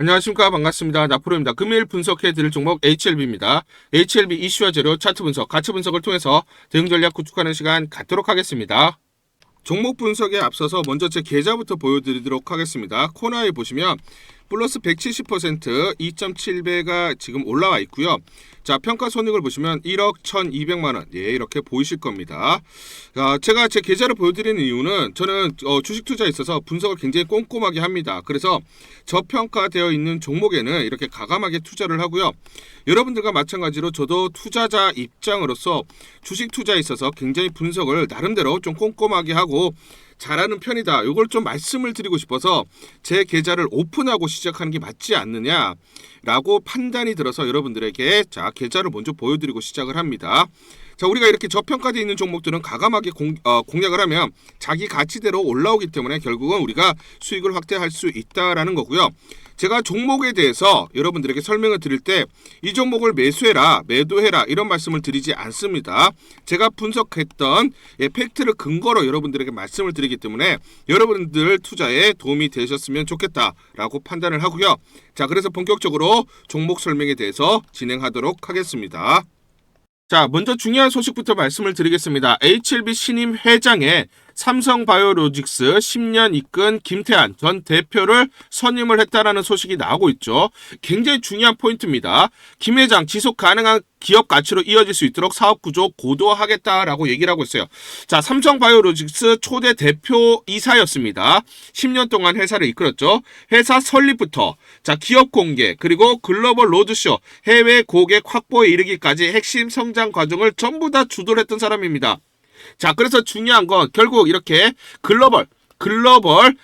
안녕하십니까. 반갑습니다. 나프로입니다. 금일 분석해드릴 종목 HLB입니다. HLB 이슈와 재료, 차트 분석, 가치 분석을 통해서 대응 전략 구축하는 시간 갖도록 하겠습니다. 종목 분석에 앞서서 먼저 제 계좌부터 보여드리도록 하겠습니다. 코너에 보시면 플러스 170% 2.7배가 지금 올라와 있고요. 자, 평가 손익을 보시면 1억 1,200만원. 예, 이렇게 보이실 겁니다. 제가 제 계좌를 보여드리는 이유는 저는 주식 투자에 있어서 분석을 굉장히 꼼꼼하게 합니다. 그래서 저평가되어 있는 종목에는 이렇게 가감하게 투자를 하고요. 여러분들과 마찬가지로 저도 투자자 입장으로서 주식 투자에 있어서 굉장히 분석을 나름대로 좀 꼼꼼하게 하고 잘하는 편이다. 이걸 좀 말씀을 드리고 싶어서 제 계좌를 오픈하고 시작하는 게 맞지 않느냐라고 판단이 들어서 여러분들에게 자 계좌를 먼저 보여드리고 시작을 합니다. 자, 우리가 이렇게 저평가되어 있는 종목들은 가감하게 공략을 하면 자기 가치대로 올라오기 때문에 결국은 우리가 수익을 확대할 수 있다라는 거고요. 제가 종목에 대해서 여러분들에게 설명을 드릴 때 이 종목을 매수해라, 매도해라 이런 말씀을 드리지 않습니다. 제가 분석했던 팩트를 근거로 여러분들에게 말씀을 드리기 때문에 여러분들 투자에 도움이 되셨으면 좋겠다라고 판단을 하고요. 자, 그래서 본격적으로 종목 설명에 대해서 진행하도록 하겠습니다. 자, 먼저 중요한 소식부터 말씀을 드리겠습니다. HLB 신임 회장에 삼성바이오로직스 10년 이끈 김태한 전 대표를 선임을 했다라는 소식이 나오고 있죠. 굉장히 중요한 포인트입니다. 김 회장 지속 가능한 기업 가치로 이어질 수 있도록 사업 구조 고도화하겠다라고 얘기를 하고 있어요. 자, 삼성바이오로직스 초대 대표이사였습니다. 10년 동안 회사를 이끌었죠. 회사 설립부터 자 기업 공개 그리고 글로벌 로드쇼 해외 고객 확보에 이르기까지 핵심 성장 과정을 전부 다 주도를 했던 사람입니다. 자, 그래서 중요한 건 결국 이렇게 글로벌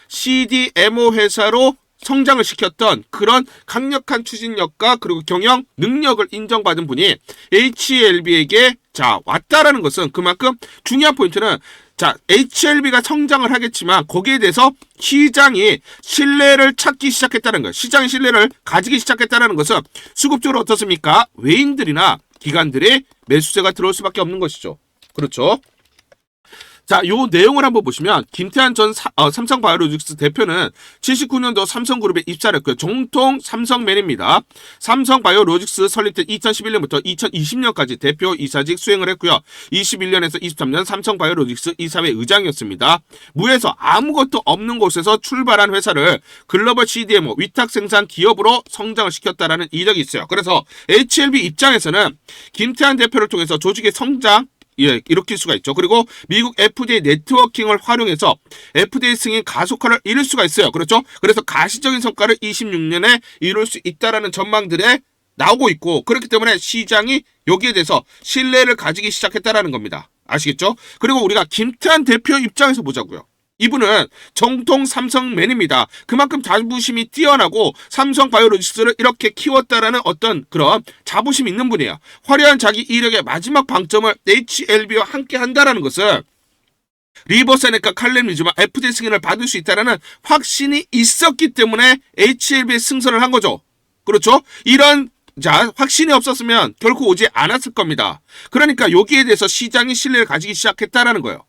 CDMO 회사로 성장을 시켰던 그런 강력한 추진력과 그리고 경영 능력을 인정받은 분이 HLB에게 자 왔다라는 것은 그만큼 중요한 포인트는 자 HLB가 성장을 하겠지만 거기에 대해서 시장이 신뢰를 찾기 시작했다는 거예요. 시장의 신뢰를 가지기 시작했다는 것은 수급적으로 어떻습니까? 외인들이나 기관들의 매수세가 들어올 수밖에 없는 것이죠. 그렇죠? 자, 요 내용을 한번 보시면 김태한 전 삼성바이오로직스 대표는 79년도 삼성그룹에 입사를 했고요. 정통 삼성맨입니다. 삼성바이오로직스 설립된 2011년부터 2020년까지 대표 이사직 수행을 했고요. 21년에서 23년 삼성바이오로직스 이사회 의장이었습니다. 무에서 아무것도 없는 곳에서 출발한 회사를 글로벌 CDMO 위탁 생산 기업으로 성장을 시켰다라는 이력이 있어요. 그래서 HLB 입장에서는 김태한 대표를 통해서 조직의 성장 일으킬 수가 있죠. 그리고 미국 FDA 네트워킹을 활용해서 FDA 승인 가속화를 이룰 수가 있어요. 그렇죠? 그래서 가시적인 성과를 26년에 이룰 수 있다라는 전망들에 나오고 있고 그렇기 때문에 시장이 여기에 대해서 신뢰를 가지기 시작했다라는 겁니다. 아시겠죠? 그리고 우리가 김태한 대표 입장에서 보자고요. 이분은 정통 삼성맨입니다. 그만큼 자부심이 뛰어나고 삼성바이오로직스를 이렇게 키웠다라는 어떤 그런 자부심이 있는 분이에요. 화려한 자기 이력의 마지막 방점을 HLB와 함께 한다라는 것은 리버세네카 칼렌위즈만 FDA 승인을 받을 수 있다는 확신이 있었기 때문에 HLB에 승선을 한 거죠. 그렇죠? 이런 확신이 없었으면 결코 오지 않았을 겁니다. 그러니까 여기에 대해서 시장이 신뢰를 가지기 시작했다라는 거예요.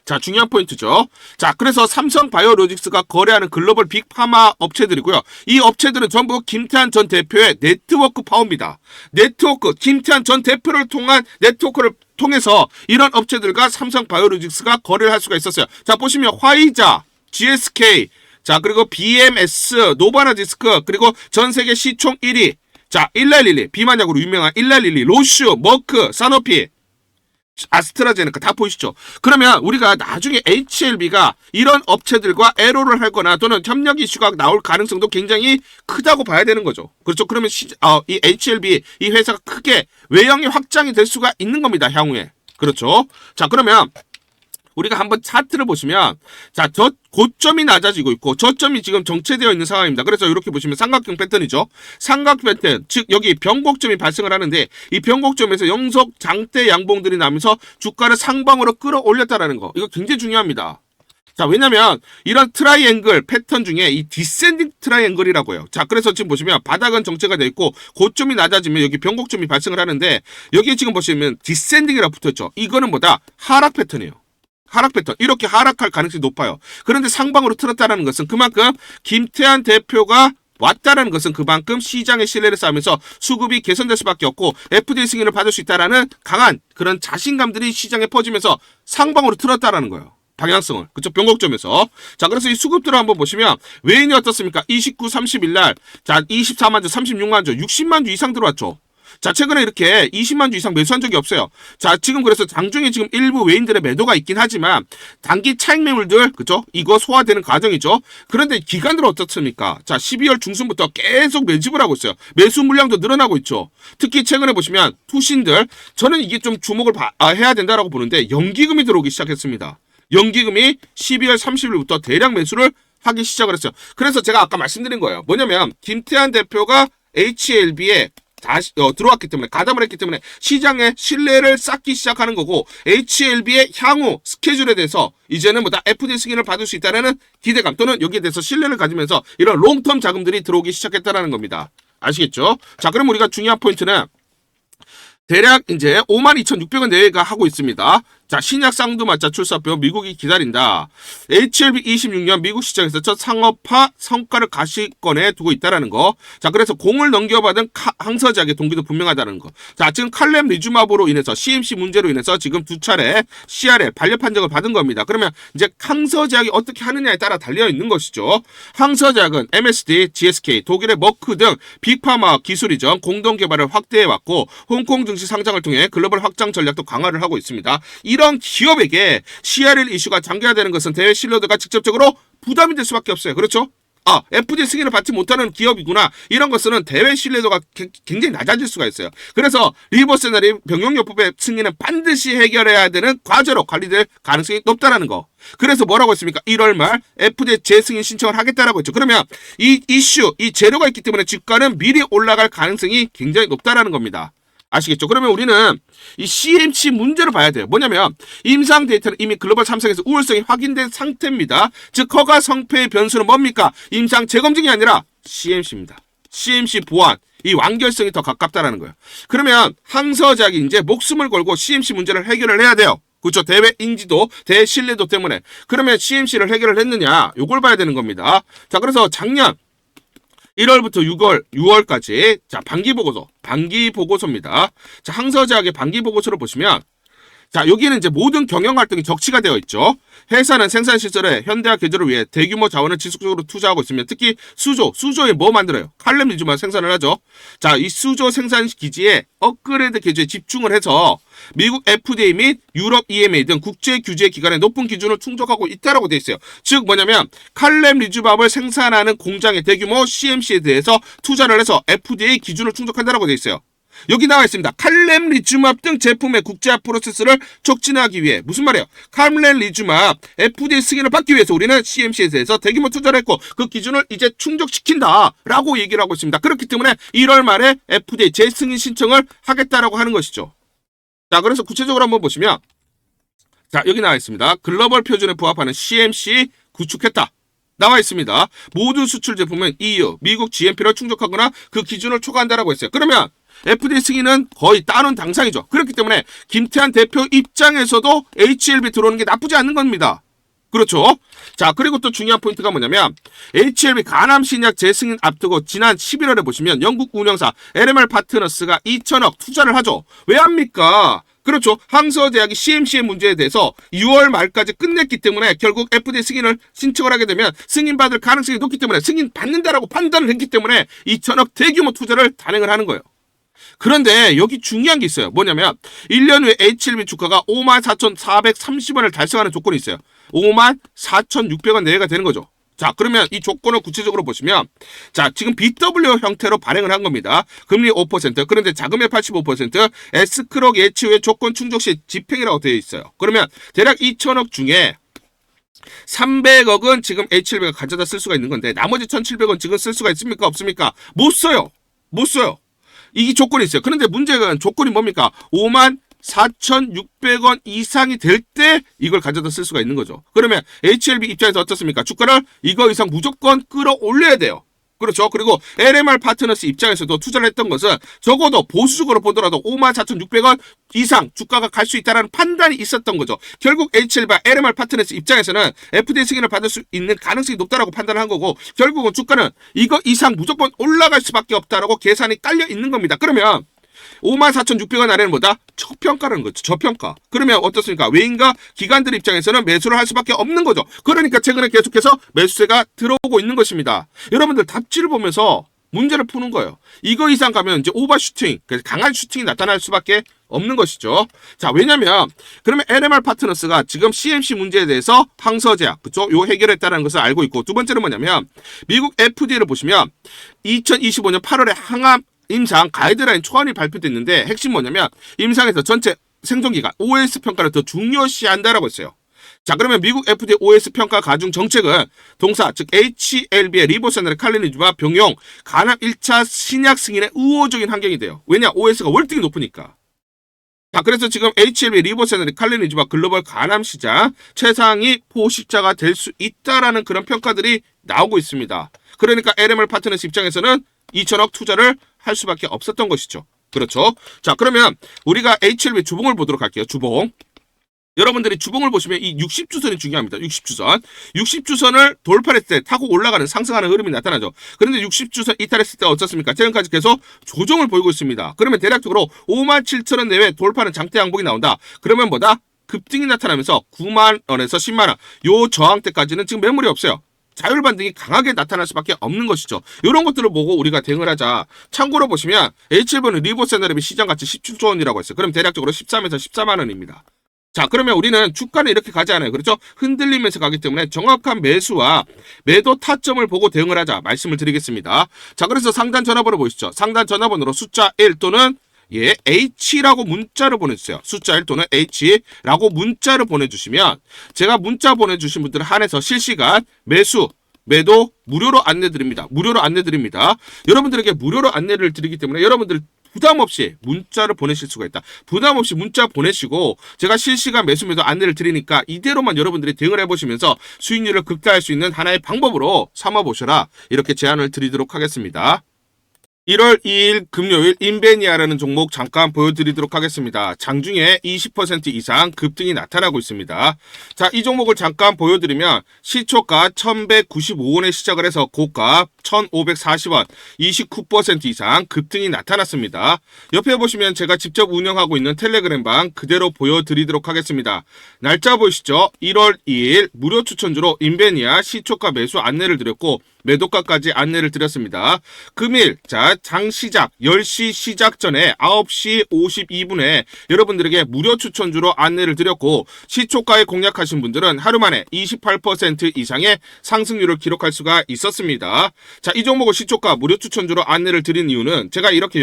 자, 중요한 포인트죠. 자, 그래서 삼성바이오로직스가 거래하는 글로벌 빅파마 업체들이고요. 이 업체들은 전부 김태한 전 대표의 네트워크 파워입니다. 네트워크, 김태한 전 대표를 통한 네트워크를 통해서 이런 업체들과 삼성바이오로직스가 거래를 할 수가 있었어요. 자, 보시면 화이자, GSK, 자, 그리고 BMS, 노바나디스크, 그리고 전 세계 시총 1위. 자, 일랄릴리, 비만약으로 유명한 일랄릴리, 로슈, 머크, 사노피, 아스트라제네카 다 보이시죠? 그러면 우리가 나중에 HLB가 이런 업체들과 애로를 하거나 또는 협력 이슈가 나올 가능성도 굉장히 크다고 봐야 되는 거죠. 그렇죠? 그러면 이 HLB 이 회사가 크게 외형이 확장이 될 수가 있는 겁니다. 향후에. 그렇죠? 자, 그러면 우리가 한번 차트를 보시면 자, 고점이 낮아지고 있고 저점이 지금 정체되어 있는 상황입니다. 그래서 이렇게 보시면 삼각형 패턴이죠. 삼각 패턴, 즉 여기 변곡점이 발생을 하는데 이 변곡점에서 영속 장대 양봉들이 나면서 주가를 상방으로 끌어올렸다라는 거. 이거 굉장히 중요합니다. 자, 왜냐면 이런 트라이앵글 패턴 중에 이 디센딩 트라이앵글이라고 해요. 자, 그래서 지금 보시면 바닥은 정체가 되어 있고 고점이 낮아지면 여기 변곡점이 발생을 하는데 여기에 지금 보시면 디센딩이라고 붙어있죠. 이거는 뭐다? 하락 패턴이에요. 하락 패턴 이렇게 하락할 가능성이 높아요. 그런데 상방으로 틀었다는 것은 그만큼 김태한 대표가 왔다라는 것은 그만큼 시장의 신뢰를 쌓으면서 수급이 개선될 수밖에 없고 FDA 승인을 받을 수 있다라는 강한 그런 자신감들이 시장에 퍼지면서 상방으로 틀었다라는 거예요. 방향성을. 그쵸? 변곡점에서. 자, 그래서 이 수급들을 한번 보시면 외인이 어떻습니까? 29, 30일 날. 자, 24만 주, 36만 주, 60만 주 이상 들어왔죠. 자, 최근에 이렇게 20만 주 이상 매수한 적이 없어요. 자, 지금 그래서 장중에 지금 일부 외인들의 매도가 있긴 하지만 단기 차익 매물들, 그죠? 이거 소화되는 과정이죠. 그런데 기관들은 어떻습니까? 자, 12월 중순부터 계속 매집을 하고 있어요. 매수 물량도 늘어나고 있죠. 특히 최근에 보시면 투신들, 저는 이게 좀 주목을 해야 된다라고 보는데 연기금이 들어오기 시작했습니다. 연기금이 12월 30일부터 대량 매수를 하기 시작을 했어요. 그래서 제가 아까 말씀드린 거예요. 뭐냐면 김태환 대표가 HLB에 다시 들어왔기 때문에 가담을 했기 때문에 시장의 신뢰를 쌓기 시작하는 거고 HLB의 향후 스케줄에 대해서 이제는 뭐다 FDA 승인을 받을 수 있다는 기대감 또는 여기에 대해서 신뢰를 가지면서 이런 롱텀 자금들이 들어오기 시작했다는 겁니다. 아시겠죠? 자, 그럼 우리가 중요한 포인트는 대략 이제 52,600원 내외가 하고 있습니다. 자, 신약 쌍두마차 출사표 미국이 기다린다. HLB 26년 미국 시장에서 첫 상업화 성과를 가시권에 두고 있다라는 거. 자, 그래서 공을 넘겨받은 항서제약의 동기도 분명하다는 거. 자, 지금 칼렘 리주마브로 인해서 CMC 문제로 인해서 지금 두 차례 CRL 반려 판정을 받은 겁니다. 그러면 이제 항서제약이 어떻게 하느냐에 따라 달려 있는 것이죠. 항서제약은 MSD, GSK, 독일의 머크 등 빅파마 기술이전 공동 개발을 확대해 왔고 홍콩 증시 상장을 통해 글로벌 확장 전략도 강화를 하고 있습니다. 이런 기업에게 CRL 이슈가 장기화되는 것은 대외 신뢰도가 직접적으로 부담이 될 수밖에 없어요. 그렇죠? 아, FDA 승인을 받지 못하는 기업이구나. 이런 것은 대외 신뢰도가 굉장히 낮아질 수가 있어요. 그래서 리버세너리 병용요법의 승인은 반드시 해결해야 되는 과제로 관리될 가능성이 높다라는 거. 그래서 뭐라고 했습니까? 1월 말 FDA 재승인 신청을 하겠다라고 했죠. 그러면 이 이슈, 이 재료가 있기 때문에 주가는 미리 올라갈 가능성이 굉장히 높다라는 겁니다. 아시겠죠? 그러면 우리는 이 CMC 문제를 봐야 돼요. 뭐냐면 임상 데이터는 이미 글로벌 3상에서 우월성이 확인된 상태입니다. 즉 허가 성패의 변수는 뭡니까? 임상 재검증이 아니라 CMC입니다. CMC 보안, 이 완결성이 더 가깝다라는 거예요. 그러면 항서제약이 이제 목숨을 걸고 CMC 문제를 해결을 해야 돼요. 그렇죠? 대외 인지도, 대외 신뢰도 때문에. 그러면 CMC를 해결을 했느냐? 요걸 봐야 되는 겁니다. 자, 그래서 작년 1월부터 6월까지 자, 반기 보고서입니다. 자, 항서제약의 반기 보고서를 보시면 자, 여기는 이제 모든 경영 활동이 적치가 되어 있죠. 회사는 생산 시설에 현대화 개조를 위해 대규모 자원을 지속적으로 투자하고 있으며 특히 수조에 뭐 만들어요? 칼륨 리튬만 생산을 하죠. 자, 이 수조 생산 기지에 업그레이드 개조에 집중을 해서 미국 FDA 및 유럽 EMA 등 국제 규제 기관의 높은 기준을 충족하고 있다라고 되어 있어요. 즉 뭐냐면 칼륨 리튬밥을 생산하는 공장의 대규모 CMC에 대해서 투자를 해서 FDA 기준을 충족한다라고 되어 있어요. 여기 나와 있습니다. 칼렘 리튬압 등 제품의 국제화 프로세스를 촉진하기 위해 무슨 말이에요? 칼렘 리튬압 FDA 승인을 받기 위해서 우리는 CMC에 대해서 대규모 투자를 했고 그 기준을 이제 충족시킨다라고 얘기를 하고 있습니다. 그렇기 때문에 1월 말에 FDA 재승인 신청을 하겠다라고 하는 것이죠. 자, 그래서 구체적으로 한번 보시면 자, 여기 나와 있습니다. 글로벌 표준에 부합하는 CMC 구축했다. 나와 있습니다. 모든 수출 제품은 EU, 미국 GMP를 충족하거나 그 기준을 초과한다라고 했어요. 그러면 FDA 승인은 거의 따놓은 당상이죠. 그렇기 때문에 김태환 대표 입장에서도 HLB 들어오는 게 나쁘지 않은 겁니다. 그렇죠? 자, 그리고 또 중요한 포인트가 뭐냐면 HLB 간암 신약 재승인 앞두고 지난 11월에 보시면 영국 운영사 LMR 파트너스가 2천억 투자를 하죠. 왜 합니까? 그렇죠. 항서제약이 CMC의 문제에 대해서 6월 말까지 끝냈기 때문에 결국 FDA 승인을 신청을 하게 되면 승인받을 가능성이 높기 때문에 승인받는다라고 판단을 했기 때문에 2천억 대규모 투자를 단행을 하는 거예요. 그런데 여기 중요한 게 있어요. 뭐냐면 1년 후에 HLB 주가가 54,430원을 달성하는 조건이 있어요. 54,600원 내외가 되는 거죠. 자, 그러면 이 조건을 구체적으로 보시면 자, 지금 BW 형태로 발행을 한 겁니다. 금리 5%, 그런데 자금의 85%, S크록 예치 후에 조건 충족 시 집행이라고 되어 있어요. 그러면 대략 2천억 중에 300억은 지금 HLB가 가져다 쓸 수가 있는 건데 나머지 1,700원 지금 쓸 수가 있습니까? 없습니까? 못 써요. 이 조건이 있어요. 그런데 문제가 조건이 뭡니까? 54,600원 이상이 될 때 이걸 가져다 쓸 수가 있는 거죠. 그러면 HLB 입장에서 어떻습니까? 주가를 이거 이상 무조건 끌어올려야 돼요. 그렇죠. 그리고 LMR 파트너스 입장에서도 투자를 했던 것은 적어도 보수적으로 보더라도 54,600원 이상 주가가 갈 수 있다는 판단이 있었던 거죠. 결국 HL과 LMR 파트너스 입장에서는 FDA 승인을 받을 수 있는 가능성이 높다라고 판단을 한 거고, 결국은 주가는 이거 이상 무조건 올라갈 수밖에 없다라고 계산이 깔려 있는 겁니다. 그러면 54,600원 아래는 뭐다? 저평가라는 거죠. 저평가. 그러면 어떻습니까? 외인과 기관들 입장에서는 매수를 할 수밖에 없는 거죠. 그러니까 최근에 계속해서 매수세가 들어오고 있는 것입니다. 여러분들 답지를 보면서 문제를 푸는 거예요. 이거 이상 가면 이제 오버슈팅, 강한 슈팅이 나타날 수밖에 없는 것이죠. 자, 왜냐면 그러면 LMR 파트너스가 지금 CMC 문제에 대해서 항서제약, 그쵸? 요 해결했다는 것을 알고 있고, 두 번째는 뭐냐면 미국 FDA를 보시면 2025년 8월에 항암 임상 가이드라인 초안이 발표됐는데, 핵심 뭐냐면 임상에서 전체 생존기간 OS 평가를 더 중요시한다라고 했어요. 자, 그러면 미국 FDA OS 평가 가중 정책은 동사, 즉 HLB의 리보세나를 칼리니즘과 병용 간암 1차 신약 승인의 우호적인 환경이 돼요. 왜냐? OS가 월등히 높으니까. 자, 그래서 지금 HLB 리보세나리 칼리니즘과 글로벌 간암 시장 최상위 포식자가 될 수 있다라는 그런 평가들이 나오고 있습니다. 그러니까 LMR 파트너스 입장에서는 2천억 투자를 할 수밖에 없었던 것이죠. 그렇죠. 자, 그러면 우리가 HLB 주봉을 보도록 할게요. 주봉. 여러분들이 주봉을 보시면 이 60주선이 중요합니다. 60주선. 60주선을 돌파했을 때 타고 올라가는 상승하는 흐름이 나타나죠. 그런데 60주선 이탈했을 때 어떻습니까? 지금까지 계속 조정을 보이고 있습니다. 그러면 대략적으로 57,000원 내외 돌파는 장대 양봉이 나온다. 그러면 뭐다? 급등이 나타나면서 9만 원에서 10만 원. 요 저항대까지는 지금 매물이 없어요. 자율 반등이 강하게 나타날 수밖에 없는 것이죠. 이런 것들을 보고 우리가 대응을 하자. 참고로 보시면 H7는 리보세나랩이 시장 가치 17조 원이라고 했어요. 그럼 대략적으로 13에서 14만 원입니다. 자, 그러면 우리는 주가는 이렇게 가지 않아요. 그렇죠? 흔들리면서 가기 때문에 정확한 매수와 매도 타점을 보고 대응을 하자 말씀을 드리겠습니다. 자, 그래서 상단 전화번호 보시죠. 상단 전화번호로 숫자 1 또는 H라고 문자를 보내주세요. 숫자 1 또는 H라고 문자를 보내주시면 제가 문자 보내주신 분들 한해서 실시간 매수, 매도 무료로 안내드립니다. 무료로 안내드립니다. 여러분들에게 무료로 안내를 드리기 때문에 여러분들 부담 없이 문자를 보내실 수가 있다. 부담 없이 문자 보내시고 제가 실시간 매수, 매도 안내를 드리니까 이대로만 여러분들이 대응을 해보시면서 수익률을 극대화할 수 있는 하나의 방법으로 삼아보셔라. 이렇게 제안을 드리도록 하겠습니다. 1월 2일 금요일 인베니아라는 종목 잠깐 보여드리도록 하겠습니다. 장중에 20% 이상 급등이 나타나고 있습니다. 자, 이 종목을 잠깐 보여드리면 시초가 1195원에 시작을 해서 고가 1540원, 29% 이상 급등이 나타났습니다. 옆에 보시면 제가 직접 운영하고 있는 텔레그램방 그대로 보여드리도록 하겠습니다. 날짜 보이시죠? 1월 2일 무료 추천주로 인베니아 시초가 매수 안내를 드렸고 매도가까지 안내를 드렸습니다. 금일, 자, 장 시작 10시 시작 전에 9시 52분에 여러분들에게 무료 추천주로 안내를 드렸고 시초가에 공략하신 분들은 하루 만에 28% 이상의 상승률을 기록할 수가 있었습니다. 자, 이 종목을 시초가 무료 추천주로 안내를 드린 이유는 제가 이렇게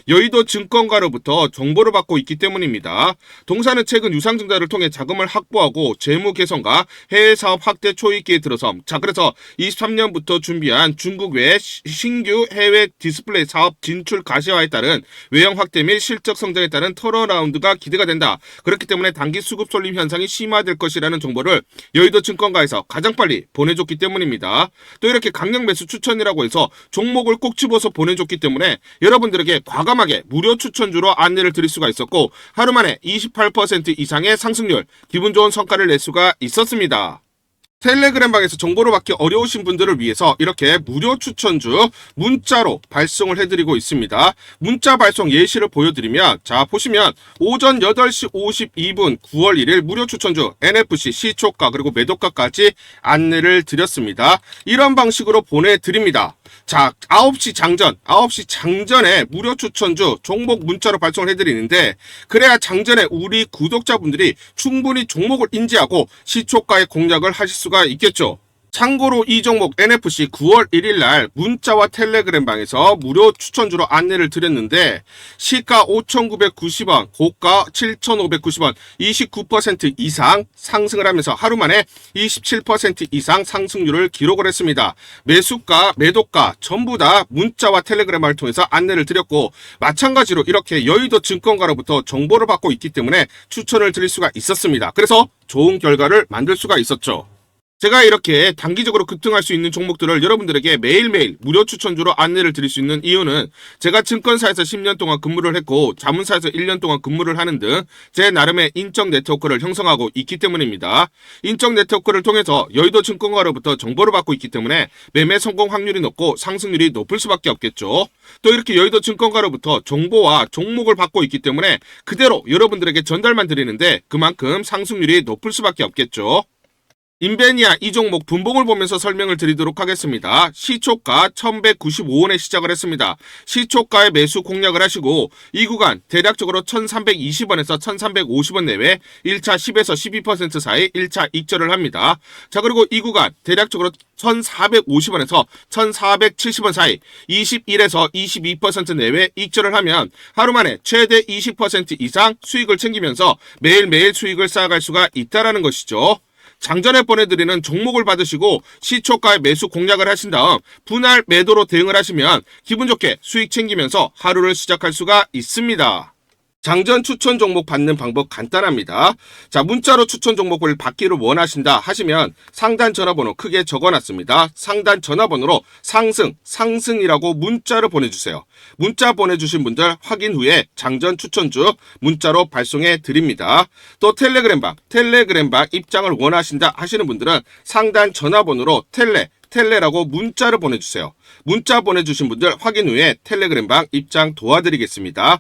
여의도증권가로부터 정보를 받고 있기 때문입니다. 동사는 최근 유상증자를 통해 자금을 확보하고 재무 개선과 해외 사업 확대 초입기에 들어섬. 자, 그래서 23년부터 준비한 중국 외 신규 해외 디스플레이 사업 진출 가시화에 따른 외형 확대 및 실적 성장에 따른 턴어라운드가 기대가 된다. 그렇기 때문에 단기 수급 쏠림 현상이 심화될 것이라는 정보를 여의도 증권가에서 가장 빨리 보내줬기 때문입니다. 또 이렇게 강력 매수 추천이라고 해서 종목을 꼭 집어서 보내줬기 때문에 여러분들에게 과감하게 무료 추천주로 안내를 드릴 수가 있었고 하루 만에 28% 이상의 상승률, 기분 좋은 성과를 낼 수가 있었습니다. 텔레그램방에서 정보를 받기 어려우신 분들을 위해서 이렇게 무료 추천주 문자로 발송을 해드리고 있습니다. 문자 발송 예시를 보여드리면 자, 보시면 오전 8시 52분 9월 1일 무료 추천주 NFC 시초가 그리고 매도가까지 안내를 드렸습니다. 이런 방식으로 보내드립니다. 자, 9시 장전에 무료 추천주 종목 문자로 발송을 해드리는데 그래야 장전에 우리 구독자분들이 충분히 종목을 인지하고 시초가의 공략을 하실 수가 있겠죠. 참고로 이 종목 NFC 9월 1일 날 문자와 텔레그램 방에서 무료 추천주로 안내를 드렸는데 시가 5,990원, 고가 7,590원, 29% 이상 상승을 하면서 하루 만에 27% 이상 상승률을 기록을 했습니다. 매수가, 매도가 전부 다 문자와 텔레그램을 통해서 안내를 드렸고 마찬가지로 이렇게 여의도 증권가로부터 정보를 받고 있기 때문에 추천을 드릴 수가 있었습니다. 그래서 좋은 결과를 만들 수가 있었죠. 제가 이렇게 단기적으로 급등할 수 있는 종목들을 여러분들에게 매일매일 무료 추천주로 안내를 드릴 수 있는 이유는 제가 증권사에서 10년 동안 근무를 했고 자문사에서 1년 동안 근무를 하는 등 제 나름의 인적 네트워크를 형성하고 있기 때문입니다. 인적 네트워크를 통해서 여의도 증권가로부터 정보를 받고 있기 때문에 매매 성공 확률이 높고 상승률이 높을 수밖에 없겠죠. 또 이렇게 여의도 증권가로부터 정보와 종목을 받고 있기 때문에 그대로 여러분들에게 전달만 드리는데 그만큼 상승률이 높을 수밖에 없겠죠. 인베니아 이 종목 분봉을 보면서 설명을 드리도록 하겠습니다. 시초가 1195원에 시작을 했습니다. 시초가에 매수 공략을 하시고 이 구간 대략적으로 1320원에서 1350원 내외 1차 10에서 12% 사이 1차 익절을 합니다. 자, 그리고 이 구간 대략적으로 1450원에서 1470원 사이 21에서 22% 내외 익절을 하면 하루 만에 최대 20% 이상 수익을 챙기면서 매일매일 수익을 쌓아갈 수가 있다는 것이죠. 장전에 보내드리는 종목을 받으시고 시초가에 매수 공략을 하신 다음 분할 매도로 대응을 하시면 기분 좋게 수익 챙기면서 하루를 시작할 수가 있습니다. 장전 추천 종목 받는 방법 간단합니다. 자, 문자로 추천 종목을 받기를 원하신다 하시면 상단 전화번호 크게 적어놨습니다. 상단 전화번호로 상승이라고 문자를 보내주세요. 문자 보내주신 분들 확인 후에 장전 추천주 문자로 발송해 드립니다. 또 텔레그램방 입장을 원하신다 하시는 분들은 상단 전화번호로 텔레라고 문자를 보내주세요. 문자 보내주신 분들 확인 후에 텔레그램방 입장 도와드리겠습니다.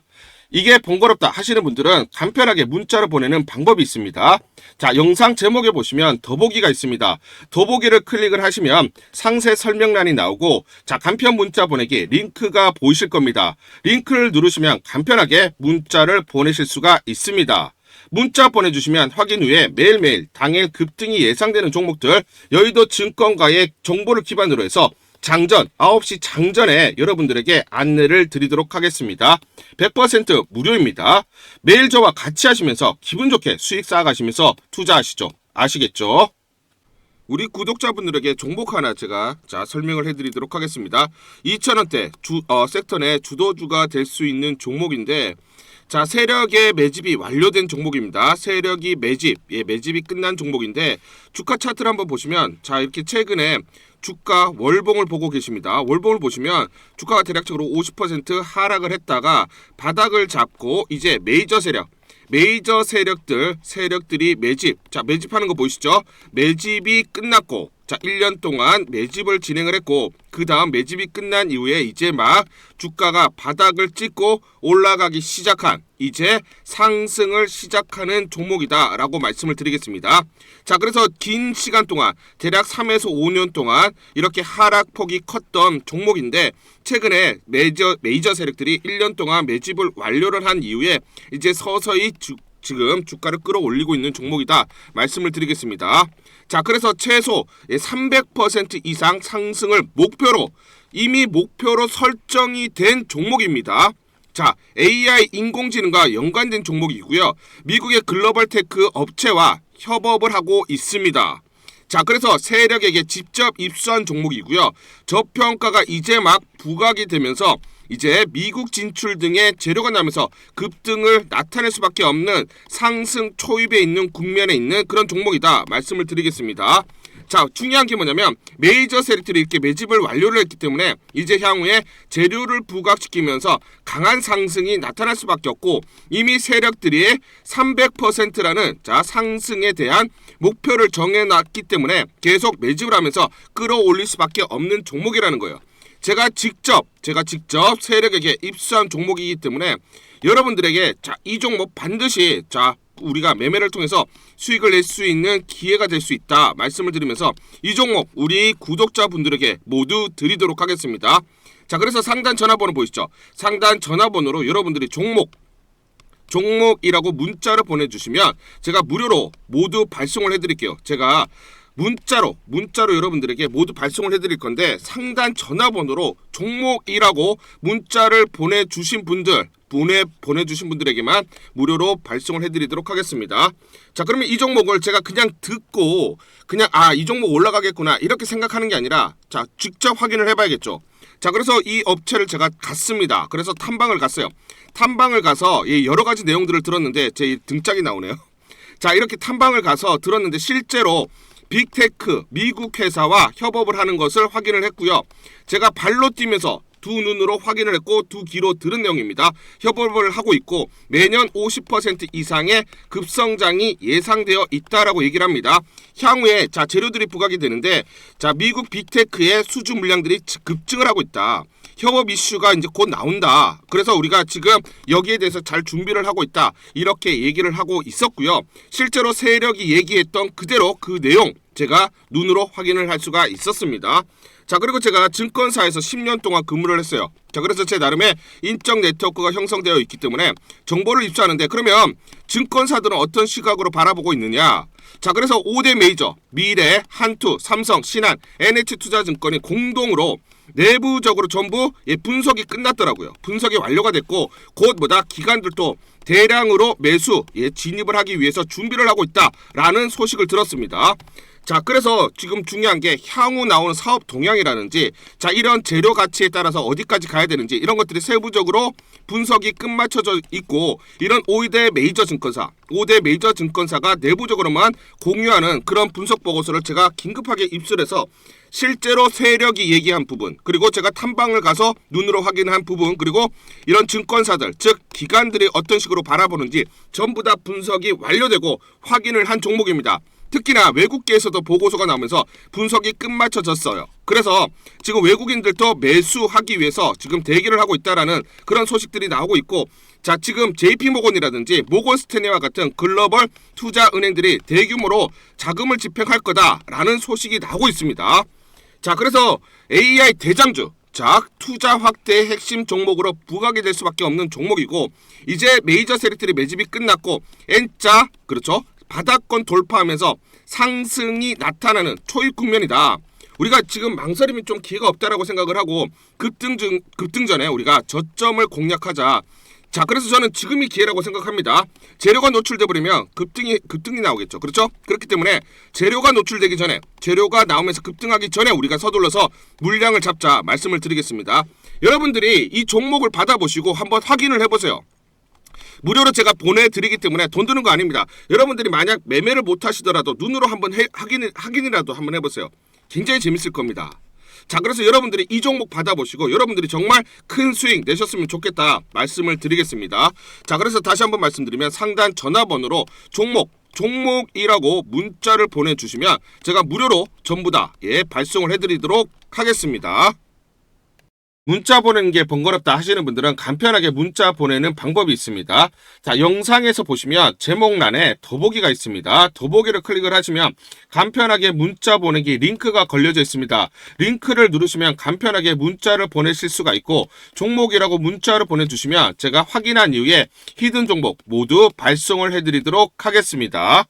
이게 번거롭다 하시는 분들은 간편하게 문자로 보내는 방법이 있습니다. 자, 영상 제목에 보시면 더보기가 있습니다. 더보기를 클릭을 하시면 상세 설명란이 나오고 자, 간편 문자 보내기 링크가 보이실 겁니다. 링크를 누르시면 간편하게 문자를 보내실 수가 있습니다. 문자 보내주시면 확인 후에 매일매일 당일 급등이 예상되는 종목들 여의도 증권가의 정보를 기반으로 해서 장전 9시 장전에 여러분들에게 안내를 드리도록 하겠습니다. 100% 무료입니다. 매일 저와 같이 하시면서 기분 좋게 수익 쌓아가시면서 투자하시죠. 아시겠죠? 우리 구독자분들에게 종목 하나 제가 설명을 해드리도록 하겠습니다. 2,000원대 섹터 내 주도주가 될 수 있는 종목인데 자, 세력의 매집이 완료된 종목입니다. 세력이 매집이 끝난 종목인데 주가 차트를 한번 보시면 자, 이렇게 최근에 주가 월봉을 보고 계십니다. 월봉을 보시면 주가가 대략적으로 50% 하락을 했다가 바닥을 잡고 이제 메이저 세력들이 매집하는 거 보이시죠? 매집이 끝났고 자, 1년 동안 매집을 진행을 했고 그 다음 매집이 끝난 이후에 이제 막 주가가 바닥을 찍고 올라가기 시작한 이제 상승을 시작하는 종목이다 라고 말씀을 드리겠습니다. 자, 그래서 긴 시간 동안 대략 3에서 5년 동안 이렇게 하락폭이 컸던 종목인데 최근에 메이저 세력들이 1년 동안 매집을 완료를 한 이후에 이제 서서히 지금 주가를 끌어올리고 있는 종목이다 말씀을 드리겠습니다. 자, 그래서 최소 300% 이상 상승을 이미 목표로 설정이 된 종목입니다. 자, AI 인공지능과 연관된 종목이고요. 미국의 글로벌 테크 업체와 협업을 하고 있습니다. 자, 그래서 세력에게 직접 입수한 종목이고요. 저평가가 이제 막 부각이 되면서 이제 미국 진출 등의 재료가 나면서 급등을 나타낼 수밖에 없는 상승 초입에 있는 국면에 있는 그런 종목이다 말씀을 드리겠습니다. 자, 중요한 게 뭐냐면 메이저 세력들이 이렇게 매집을 완료를 했기 때문에 이제 향후에 재료를 부각시키면서 강한 상승이 나타날 수밖에 없고 이미 세력들이 300%라는 상승에 대한 목표를 정해놨기 때문에 계속 매집을 하면서 끌어올릴 수밖에 없는 종목이라는 거예요. 제가 직접 세력에게 입수한 종목이기 때문에 여러분들에게 이 종목 반드시 우리가 매매를 통해서 수익을 낼 수 있는 기회가 될 수 있다 말씀을 드리면서 이 종목 우리 구독자분들에게 모두 드리도록 하겠습니다. 자, 그래서 상단 전화번호 보이시죠? 상단 전화번호로 여러분들이 종목이라고 문자를 보내주시면 제가 무료로 모두 발송을 해드릴게요. 제가 문자로 여러분들에게 모두 발송을 해드릴 건데 상단 전화번호로 종목이라고 문자를 보내주신 분들에게만 무료로 발송을 해드리도록 하겠습니다. 자, 그러면 이 종목을 제가 그냥 듣고 이 종목 올라가겠구나 이렇게 생각하는 게 아니라 직접 확인을 해봐야겠죠. 자, 그래서 이 업체를 제가 갔습니다. 그래서 탐방을 갔어요. 탐방을 가서 여러 가지 내용들을 들었는데 제 등짝이 나오네요. 자, 이렇게 탐방을 가서 들었는데 실제로 빅테크 미국 회사와 협업을 하는 것을 확인을 했고요. 제가 발로 뛰면서 두 눈으로 확인을 했고 두 귀로 들은 내용입니다. 협업을 하고 있고 매년 50% 이상의 급성장이 예상되어 있다라고 얘기를 합니다. 향후에 재료들이 부각이 되는데 미국 빅테크의 수주 물량들이 급증을 하고 있다. 협업 이슈가 이제 곧 나온다. 그래서 우리가 지금 여기에 대해서 잘 준비를 하고 있다. 이렇게 얘기를 하고 있었고요. 실제로 세력이 얘기했던 그대로 그 내용 제가 눈으로 확인을 할 수가 있었습니다. 그리고 제가 증권사에서 10년 동안 근무를 했어요. 그래서 제 나름의 인적 네트워크가 형성되어 있기 때문에 정보를 입수하는데 그러면 증권사들은 어떤 시각으로 바라보고 있느냐? 그래서 5대 메이저, 미래, 한투, 삼성, 신한, NH투자증권이 공동으로 내부적으로 전부 분석이 끝났더라고요. 분석이 완료가 됐고 곧 기관들도 대량으로 매수 진입을 하기 위해서 준비를 하고 있다라는 소식을 들었습니다. 그래서 지금 중요한 게 향후 나오는 사업 동향이라든지 이런 재료 가치에 따라서 어디까지 가야 되는지 이런 것들이 세부적으로 분석이 끝마쳐져 있고 이런 5대 메이저 증권사가 내부적으로만 공유하는 그런 분석 보고서를 제가 긴급하게 입수해서 실제로 세력이 얘기한 부분 그리고 제가 탐방을 가서 눈으로 확인한 부분 그리고 이런 증권사들 즉 기관들이 어떤 식으로 바라보는지 전부 다 분석이 완료되고 확인을 한 종목입니다. 특히나 외국계에서도 보고서가 나오면서 분석이 끝마쳐졌어요. 그래서 지금 외국인들도 매수하기 위해서 지금 대기를 하고 있다라는 그런 소식들이 나오고 있고 지금 JP모건이라든지 모건스탠리와 같은 글로벌 투자은행들이 대규모로 자금을 집행할 거다라는 소식이 나오고 있습니다. 그래서 AI 대장주 투자 확대의 핵심 종목으로 부각이 될 수밖에 없는 종목이고 이제 메이저 세력들이 매집이 끝났고 N자 바닥권 돌파하면서 상승이 나타나는 초입 국면이다. 우리가 지금 망설임이 좀 기회가 없다라고 생각을 하고 급등 전에 우리가 저점을 공략하자. 그래서 저는 지금이 기회라고 생각합니다. 재료가 노출돼 버리면 급등이 나오겠죠. 그렇죠? 그렇기 때문에 재료가 노출되기 전에 재료가 나오면서 급등하기 전에 우리가 서둘러서 물량을 잡자 말씀을 드리겠습니다. 여러분들이 이 종목을 받아보시고 한번 확인을 해보세요. 무료로 제가 보내드리기 때문에 돈 드는 거 아닙니다. 여러분들이 만약 매매를 못 하시더라도 눈으로 한번 확인이라도 한번 해보세요. 굉장히 재밌을 겁니다. 그래서 여러분들이 이 종목 받아보시고 여러분들이 정말 큰 수익 내셨으면 좋겠다 말씀을 드리겠습니다. 그래서 다시 한번 말씀드리면 상단 전화번호로 종목이라고 문자를 보내주시면 제가 무료로 전부 다 발송을 해드리도록 하겠습니다. 문자 보내는 게 번거롭다 하시는 분들은 간편하게 문자 보내는 방법이 있습니다. 영상에서 보시면 제목란에 더보기가 있습니다. 더보기를 클릭을 하시면 간편하게 문자 보내기 링크가 걸려져 있습니다. 링크를 누르시면 간편하게 문자를 보내실 수가 있고 종목이라고 문자를 보내주시면 제가 확인한 이후에 히든 종목 모두 발송을 해드리도록 하겠습니다.